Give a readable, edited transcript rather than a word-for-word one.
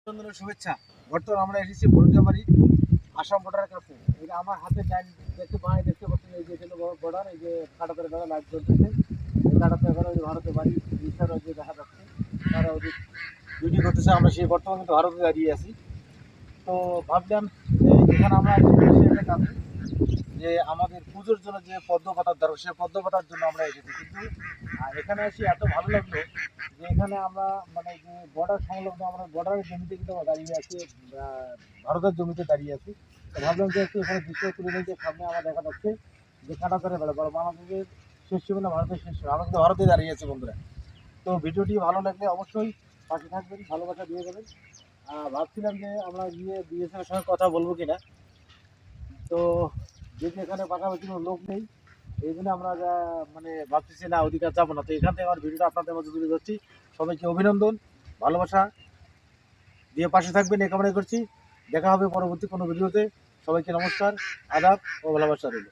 অভিনন্দনের শুভেচ্ছা। বর্তমানে আমরা এসেছি ভুরুঙ্গামারি আসাম বর্ডারের কাছে। এই যে আমার হাতে ডাইন দেখতে পাচ্ছেন, এই যে এটা হলো বর্ডার, এই যে কাটাতারের বেলা লাইট জ্বলতেছে। এই কাটাতারের বেলা ওই ভারতের বাড়ি রিক্সার যে দেখা যাচ্ছে, তারা ওই ডিউটি করতেছে। আমরা সেই বর্তমানে কিন্তু ভারতে দাঁড়িয়ে আছি। তো ভাবলাম যে এখানে আমরা এসেছি একটা কাজে, যে আমাদের পুজোর জন্য যে পদ্ম পাতার দরকার, সেই পদ্ম পাতার জন্য আমরা এসেছি। কিন্তু এখানে এসে এত ভালো লাগলো যে এখানে আমরা মানে যে বর্ডার সংলগ্ন, আমরা বর্ডারের জমিতে কিন্তু আমরা দাঁড়িয়ে আছি, ভারতের জমিতে দাঁড়িয়ে আছি। তো ভাবলাম যে একটু এখানে দৃশ্য তুলে নিয়ে, যে সামনে আমার দেখা যাচ্ছে যে কাঁটাতারের বেলা বড় বাংলাদেশের শেষ সীমানা, ভারতের শেষ সীমানা। আমরা কিন্তু ভারতে দাঁড়িয়ে আছি বন্ধুরা। তো ভিডিওটি ভালো লাগলে অবশ্যই পাশে থাকবেন, ভালোবাসা দিয়ে দেবেন। ভাবছিলাম যে আমরা গিয়ে বিএসএফ এর সঙ্গে কথা বলবো কিনা, তো যেহেতু এখানে পাশাপাশি কোনো লোক নেই, এই জন্য আমরা মানে ভাবতেছি না অধিকার যাবো না। তো এখান থেকে আমার ভিডিওটা আপনাদের মধ্যে তুলে ধরছি। সবাইকে অভিনন্দন, ভালোবাসা দিয়ে পাশে থাকবেন এই কামনা করছি। দেখা হবে পরবর্তী কোনো ভিডিওতে। সবাইকে নমস্কার, আদাব ও ভালোবাসা রইল।